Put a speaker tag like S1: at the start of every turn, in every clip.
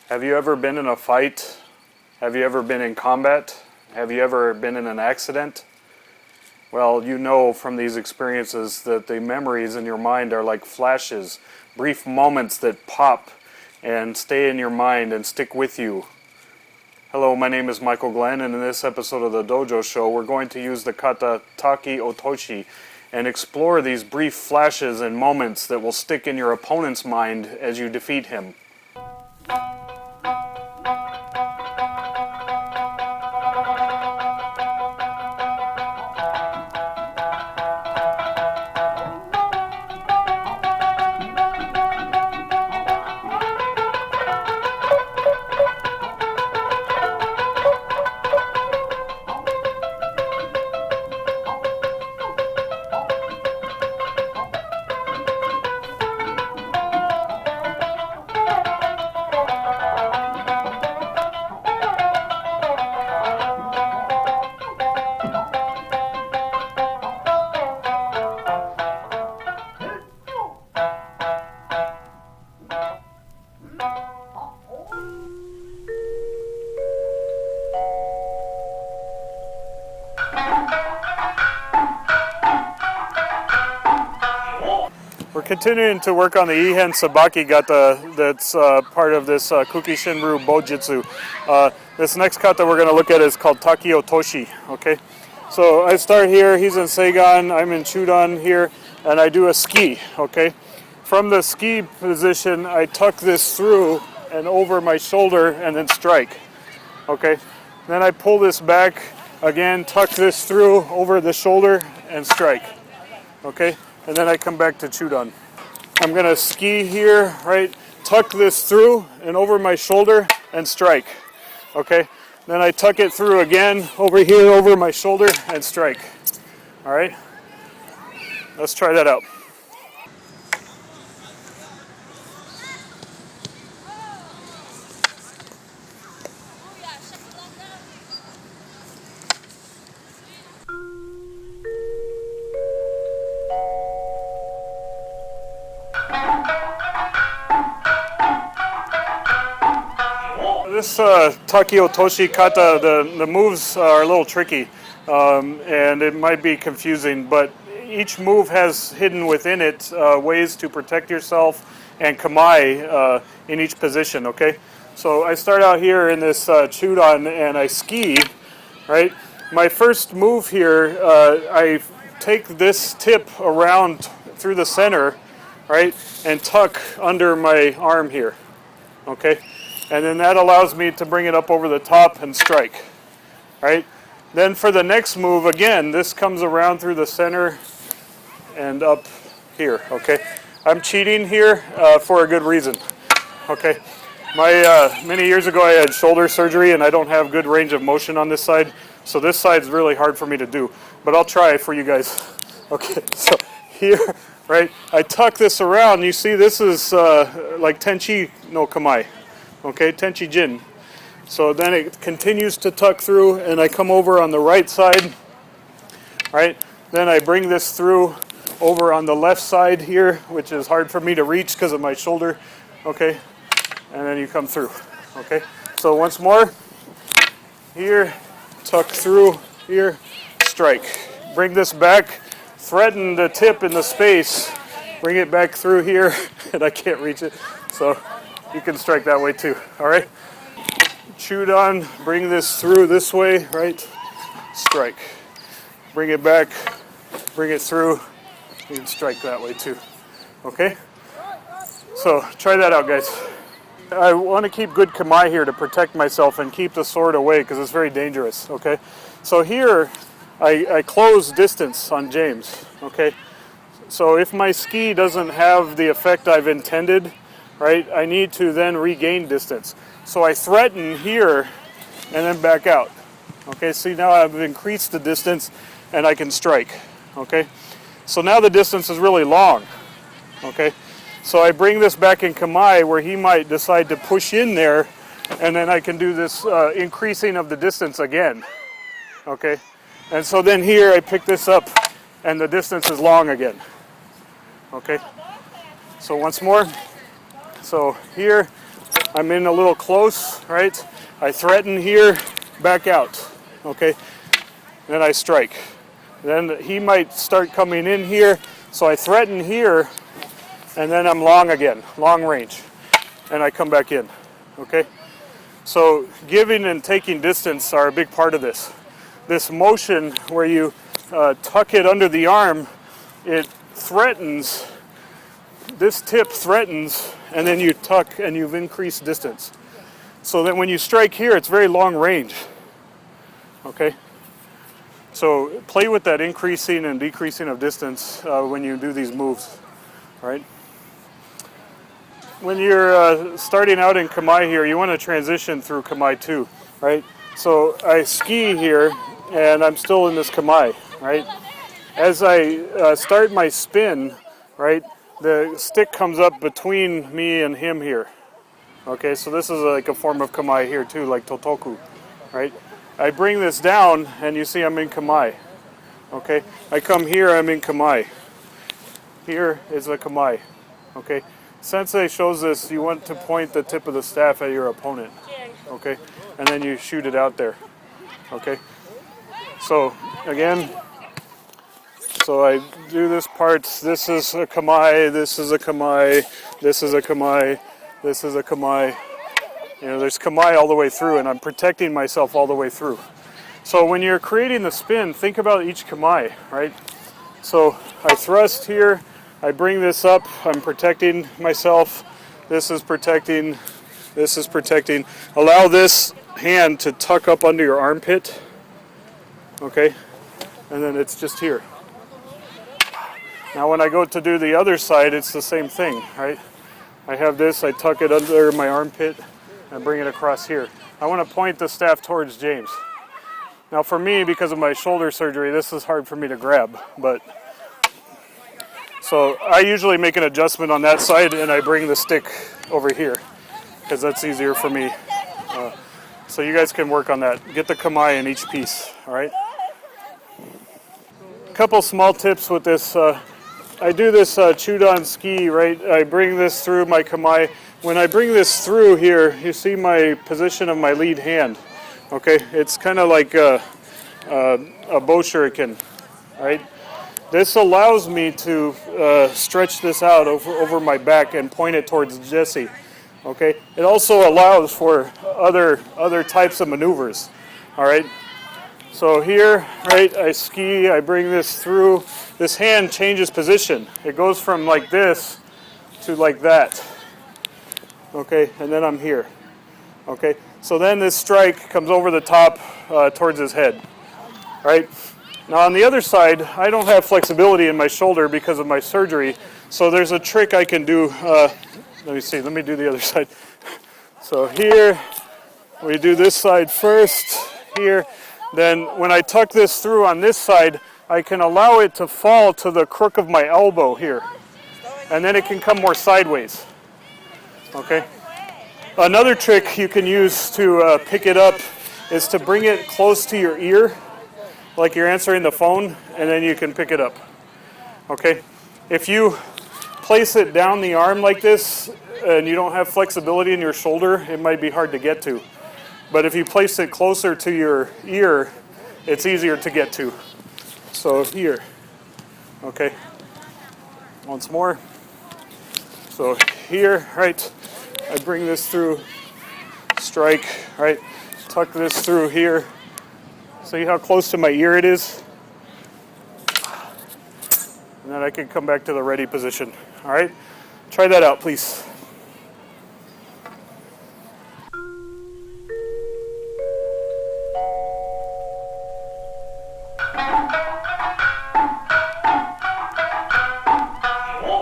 S1: Have you ever been in a fight? Have you ever been in combat? Have you ever been in an accident? Well, you know from these experiences that the memories in your mind are like flashes, brief moments that pop and stay in your mind and stick with you. Hello, my name is Michael Glenn, and in this episode of the Dojo Show, we're going to use the kata Taki Otoshi and explore these brief flashes and moments that will stick in your opponent's mind as you defeat him. We're continuing to work on the ihen sabaki kata that's part of this Kukishinru Bojutsu. This next kata we're going to look at is called Taki Otoshi. Okay, so I start here, he's in Seigan, I'm in Chudan here, and I do a ski. Okay, from the ski position I tuck this through and over my shoulder and then strike. Okay, then I pull this back again, tuck this through over the shoulder and strike. Okay, and then I come back to Chudan. I'm going to ski here, right, tuck this through and over my shoulder and strike. Okay, then I tuck it through again over here over my shoulder and strike. All right, let's try that out. This Taki Otoshi kata, the moves are a little tricky and it might be confusing, but each move has hidden within it ways to protect yourself and kamae in each position, okay? So I start out here in this chudan and I ski, right? My first move here, I take this tip around through the center, right, and tuck under my arm here, okay? And then that allows me to bring it up over the top and strike, right? Then for the next move, again, this comes around through the center and up here, okay? I'm cheating here for a good reason, okay? Many years ago I had shoulder surgery and I don't have good range of motion on this side, so this side's really hard for me to do, but I'll try for you guys. Okay, so here, right, I tuck this around. You see this is like tenchi no kamae. Okay, tenchi jin. So then it continues to tuck through and I come over on the right side, right? Then I bring this through over on the left side here, which is hard for me to reach because of my shoulder, okay? And then you come through, okay? So once more, here, tuck through, here, strike. Bring this back, threaten the tip in the space, bring it back through here, and I can't reach it, so you can strike that way too, all right? Chudan, bring this through this way, right? Strike. Bring it back, bring it through, you can strike that way too, okay? So try that out, guys. I want to keep good kamae here to protect myself and keep the sword away because it's very dangerous, okay? So here, I close distance on James, okay? So if my ski doesn't have the effect I've intended, right, I need to then regain distance. So I threaten here and then back out. Okay, see now I've increased the distance and I can strike. Okay, so now the distance is really long. Okay, so I bring this back in kamae where he might decide to push in there and then I can do this increasing of the distance again. Okay, and so then here I pick this up and the distance is long again. Okay, so once more. So here, I'm in a little close, right? I threaten here, back out, okay? Then I strike. Then he might start coming in here, so I threaten here, and then I'm long again, long range, and I come back in, okay? So giving and taking distance are a big part of this. This motion where you tuck it under the arm, it threatens, this tip threatens, and then you tuck and you've increased distance. So that when you strike here, it's very long range, okay? So play with that increasing and decreasing of distance when you do these moves, right? When you're starting out in kamae here, you want to transition through kamae too, right? So I ski here, and I'm still in this kamae, right? As I start my spin, right, the stick comes up between me and him here. Okay, so this is like a form of kamae here too, like totoku, right? I bring this down, and you see I'm in kamae. Okay, I come here, I'm in kamae. Here is a kamae. Okay. Sensei shows this, you want to point the tip of the staff at your opponent, okay? And then you shoot it out there, okay? So, again, so I do this part, this is a kamae, this is a kamae, this is a kamae, this is a kamae. You know, there's kamae all the way through, and I'm protecting myself all the way through. So when you're creating the spin, think about each kamae, right? So I thrust here, I bring this up, I'm protecting myself, this is protecting, this is protecting. Allow this hand to tuck up under your armpit, okay? And then it's just here. Now when I go to do the other side, it's the same thing, right? I have this, I tuck it under my armpit, and bring it across here. I want to point the staff towards James. Now for me, because of my shoulder surgery, this is hard for me to grab, but so I usually make an adjustment on that side and I bring the stick over here because that's easier for me. So you guys can work on that. Get the kamae in each piece, all right? A couple small tips with this. I do this chudan ski, right? I bring this through my kamae. When I bring this through here, you see my position of my lead hand, okay? It's kind of like a bow shuriken, right? This allows me to stretch this out over my back and point it towards Jesse. Okay. It also allows for other types of maneuvers. All right. So here, right, I ski. I bring this through. This hand changes position. It goes from like this to like that. Okay. And then I'm here. Okay. So then this strike comes over the top towards his head. Right. Now on the other side, I don't have flexibility in my shoulder because of my surgery, so there's a trick I can do. Let me do the other side. So here, we do this side first, here. Then when I tuck this through on this side, I can allow it to fall to the crook of my elbow here. And then it can come more sideways. Okay? Another trick you can use to pick it up is to bring it close to your ear, like you're answering the phone, and then you can pick it up. Okay? If you place it down the arm like this, and you don't have flexibility in your shoulder, it might be hard to get to. But if you place it closer to your ear, it's easier to get to. So here, okay? Once more. So here, right, I bring this through, strike, right, tuck this through here. See how close to my ear it is? And then I can come back to the ready position. All right? Try that out, please.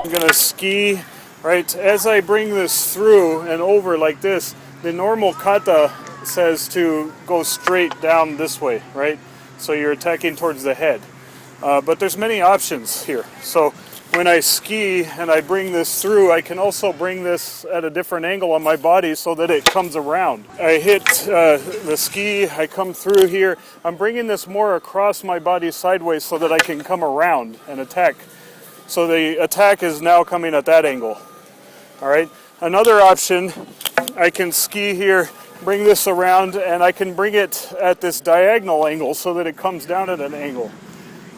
S1: I'm going to ski, right? As I bring this through and over like this, the normal kata says to go straight down this way, right? So you're attacking towards the head. But there's many options here. So when I ski and I bring this through, I can also bring this at a different angle on my body so that it comes around. I hit the ski, I come through here. I'm bringing this more across my body sideways so that I can come around and attack. So the attack is now coming at that angle. All right. Another option, I can ski here, bring this around, and I can bring it at this diagonal angle so that it comes down at an angle.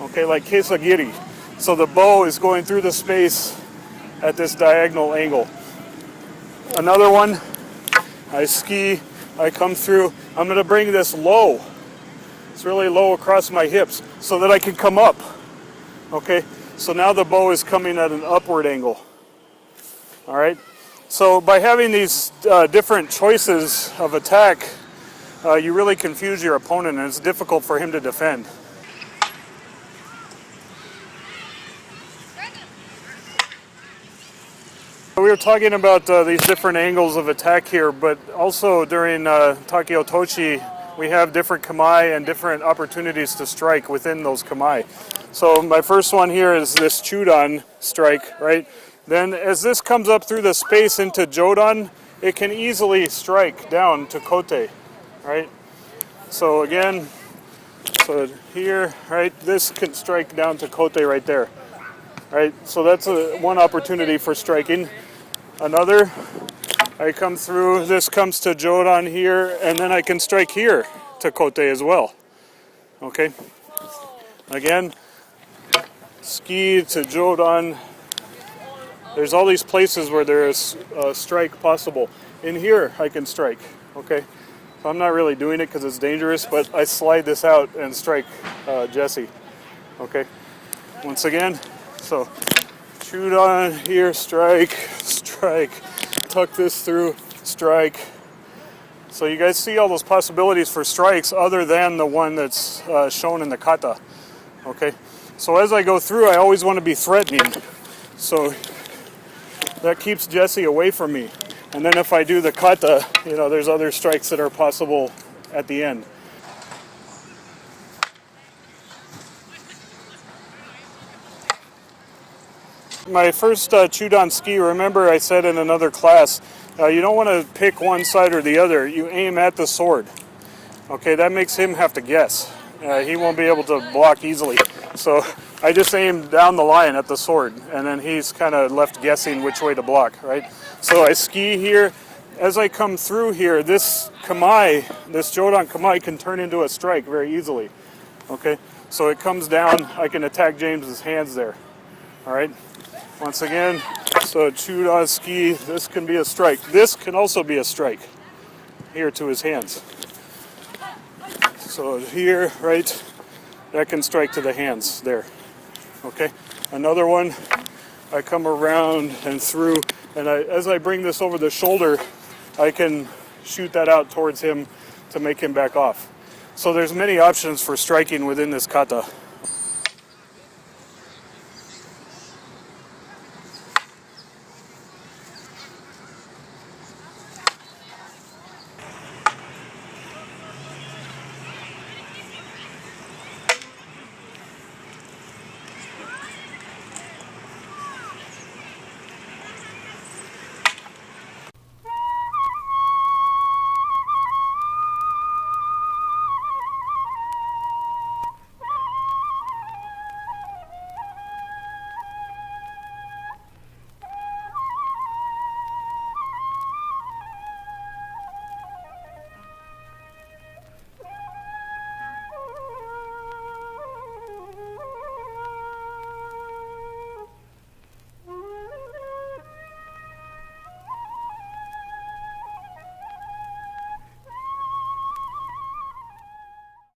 S1: Okay, like kesagiri. So the bow is going through the space at this diagonal angle. Another one, I ski, I come through, I'm going to bring this low. It's really low across my hips so that I can come up. Okay, so now the bow is coming at an upward angle. All right, so by having these different choices of attack, you really confuse your opponent and it's difficult for him to defend. We were talking about these different angles of attack here, but also during Taki Otoshi, we have different kamae and different opportunities to strike within those kamae. So my first one here is this chudan strike, right? Then as this comes up through the space into jodan, it can easily strike down to kote, right? So again, so here, right, this can strike down to kote right there, right? So that's one opportunity for striking. Another, I come through, this comes to jodan here, and then I can strike here to kote as well. Okay? Again, ski to jodan. There's all these places where there is a strike possible. In here, I can strike. Okay? So I'm not really doing it because it's dangerous, but I slide this out and strike Jesse. Okay? Once again, so chudan here, strike, strike, tuck this through, strike. So you guys see all those possibilities for strikes other than the one that's shown in the kata. Okay, so as I go through, I always want to be threatening. So that keeps Jesse away from me. And then if I do the kata, you know, there's other strikes that are possible at the end. My first chudan ski, remember I said in another class, you don't want to pick one side or the other. You aim at the sword. Okay, that makes him have to guess. He won't be able to block easily. So I just aim down the line at the sword, and then he's kind of left guessing which way to block, right? So I ski here. As I come through here, this kamae, this jodan kamae can turn into a strike very easily. Okay, so it comes down, I can attack James's hands there. All right. Once again, so chudan ski, this can be a strike. This can also be a strike here to his hands. So here, right, that can strike to the hands there. Okay, another one, I come around and through, and as I bring this over the shoulder, I can shoot that out towards him to make him back off. So there's many options for striking within this kata.